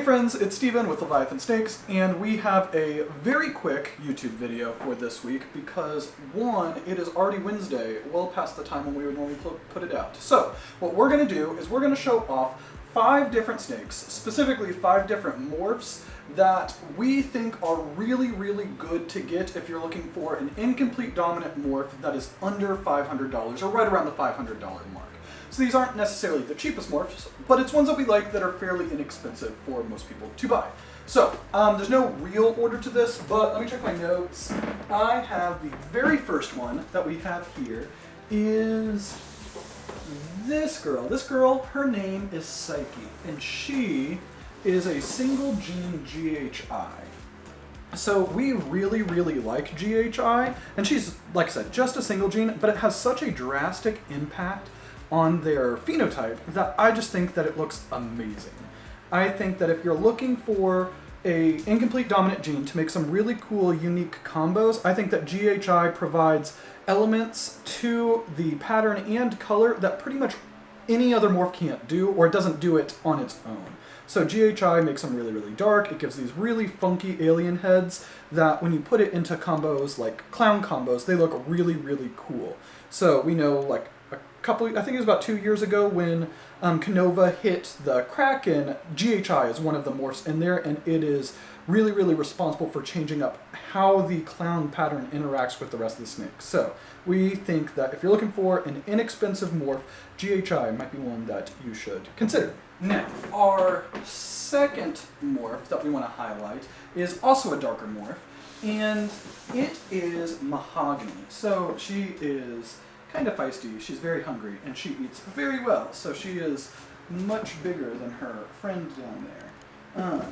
friends, it's Steven with Leviathan Snakes, and we have a very quick YouTube video for this week because, one, it is already Wednesday, well past the time when we would normally put it out. So, what we're going to do is we're going to show off 5 different snakes, specifically 5 different morphs that we think are really, really good to get if you're looking for an incomplete dominant morph that is under $500, or right around the $500 mark. So these aren't necessarily the cheapest morphs, but it's ones that we like that are fairly inexpensive for most people to buy. So, there's no real order to this, but let me check my notes. I have the very first one that we have here is this girl. This girl, her name is Psyche, and she is a single gene GHI. So we really, really like GHI, and she's, like I said, just a single gene, but it has such a drastic impact on their phenotype that I just think that it looks amazing. I think that if you're looking for a incomplete dominant gene to make some really cool, unique combos, I think that GHI provides elements to the pattern and color that pretty much any other morph can't do, or it doesn't do it on its own. So GHI makes them really, really dark. It gives these really funky alien heads that when you put it into combos, like clown combos, they look really, really cool. So we know, like, I think it was about 2 years ago when Canova hit the Kraken, GHI is one of the morphs in there, and it is really, really responsible for changing up how the clown pattern interacts with the rest of the snakes. So we think that if you're looking for an inexpensive morph, GHI might be one that you should consider. Now, our second morph that we want to highlight is also a darker morph, and it is Mahogany. So she is kind of feisty, she's very hungry, and she eats very well, so she is much bigger than her friend down there,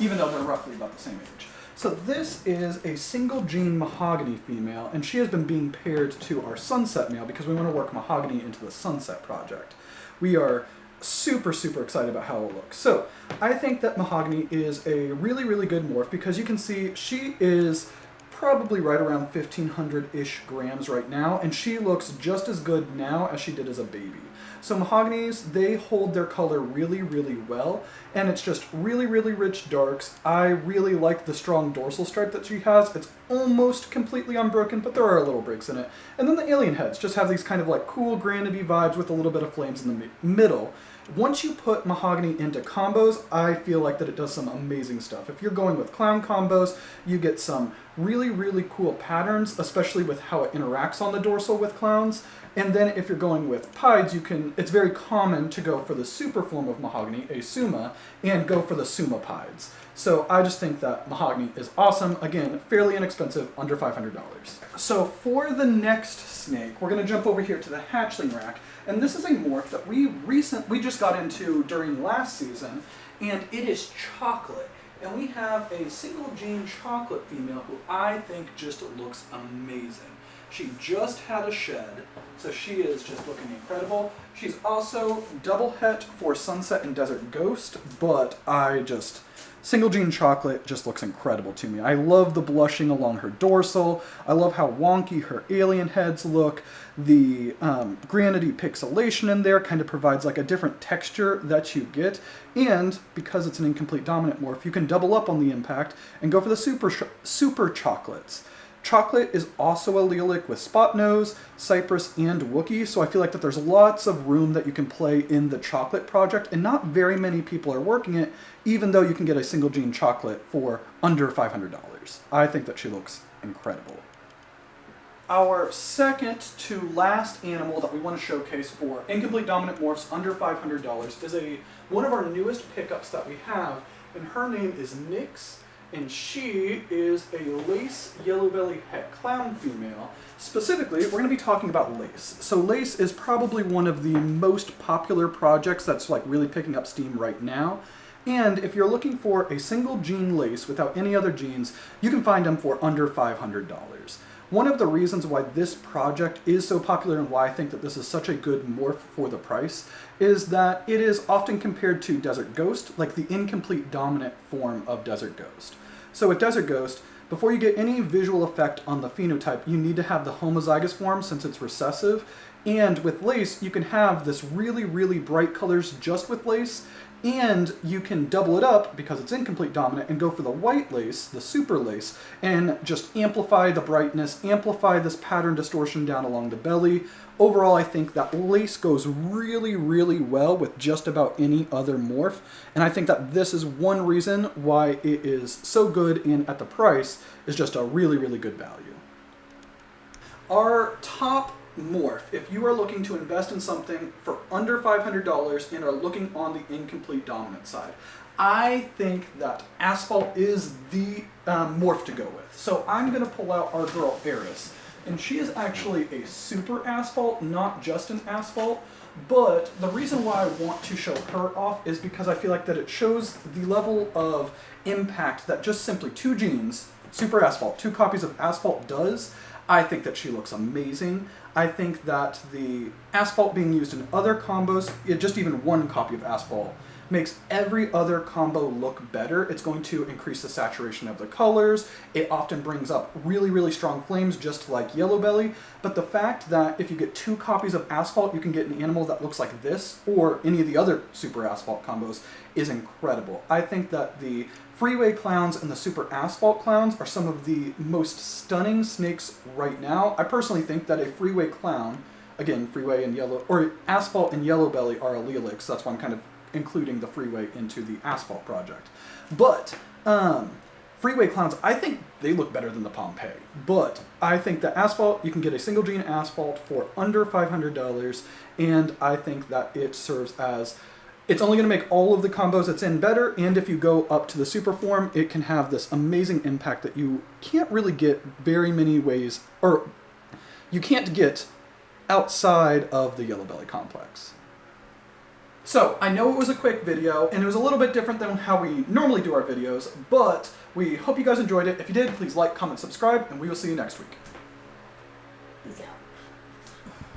even though they're roughly about the same age. So this is a single gene Mahogany female, and she has been being paired to our Sunset male because we want to work Mahogany into the Sunset project. We are super, super excited about how it looks. So I think that Mahogany is a really, really good morph because you can see she is probably right around 1,500-ish grams right now, and she looks just as good now as she did as a baby. So Mahoganys, they hold their color really, really well, and it's just really, really rich darks. I really like the strong dorsal stripe that she has. It's almost completely unbroken, but there are little breaks in it. And then the alien heads just have these kind of like cool granidy vibes with a little bit of flames in the middle. Once you put Mahogany into combos, I feel like that it does some amazing stuff. If you're going with clown combos, you get some really, really cool patterns, especially with how it interacts on the dorsal with clowns. And then if you're going with pieds, it's very common to go for the super form of Mahogany, a Summa, and go for the Summa pieds. So I just think that Mahogany is awesome. Again, fairly inexpensive, under $500. So for the next snake, we're going to jump over here to the hatchling rack. And this is a morph that we just got into during last season, and it is Chocolate. And we have a single gene Chocolate female who I think just looks amazing. She just had a shed, so she is just looking incredible. She's also double het for Sunset and Desert Ghost, but single gene Chocolate just looks incredible to me. I love the blushing along her dorsal. I love how wonky her alien heads look. The granidy pixelation in there kind of provides like a different texture that you get. And because it's an incomplete dominant morph, you can double up on the impact and go for the super chocolates. Chocolate is also allelic with Spot Nose, Cypress, and Wookiee, so I feel like that there's lots of room that you can play in the Chocolate project, and not very many people are working it, even though you can get a single gene Chocolate for under $500. I think that she looks incredible. Our second to last animal that we want to showcase for incomplete dominant morphs under $500 is one of our newest pickups that we have, and her name is Nyx. And she is a lace yellow belly het clown female. Specifically, we're going to be talking about lace. So lace is probably one of the most popular projects that's like really picking up steam right now. And if you're looking for a single gene lace without any other genes, you can find them for under $500. One of the reasons why this project is so popular and why I think that this is such a good morph for the price is that it is often compared to Desert Ghost, like the incomplete dominant form of Desert Ghost. So with Desert Ghost, before you get any visual effect on the phenotype, you need to have the homozygous form since it's recessive. And with lace, you can have this really, really bright colors just with lace, And you can double it up because it's incomplete dominant and go for the white lace, the super lace, and just amplify the brightness, amplify this pattern distortion down along the belly. Overall, I think that lace goes really, really well with just about any other morph. And I think that this is one reason why it is so good, and at the price is just a really, really good value. Our top morph, if you are looking to invest in something for under $500 and are looking on the incomplete dominant side, I think that Asphalt is the morph to go with. So I'm going to pull out our girl Eris, and she is actually a super Asphalt, not just an Asphalt. But the reason why I want to show her off is because I feel like that it shows the level of impact that just simply 2 genes, super Asphalt, 2 copies of Asphalt does. I think that she looks amazing. I think that the Asphalt being used in other combos, just even 1 copy of Asphalt, makes every other combo look better. It's going to increase the saturation of the colors. It often brings up really, really strong flames, just like Yellow Belly. But the fact that if you get 2 copies of Asphalt, you can get an animal that looks like this, or any of the other Super Asphalt combos, is incredible. I think that the Freeway Clowns and the Super Asphalt Clowns are some of the most stunning snakes right now. I personally think that a Freeway Clown, again, Freeway and Yellow, or Asphalt and Yellow Belly are allelic, so that's why I'm kind of including the Freeway into the Asphalt project. But Freeway Clowns, I think they look better than the Pompeii. But I think that Asphalt, you can get a single gene Asphalt for under $500, and I think that it serves as, it's only going to make all of the combos it's in better, and if you go up to the super form, it can have this amazing impact that you can't really get very many ways, or you can't get outside of the Yellow Belly complex. So, I know it was a quick video, and it was a little bit different than how we normally do our videos, but we hope you guys enjoyed it. If you did, please like, comment, subscribe, and we will see you next week.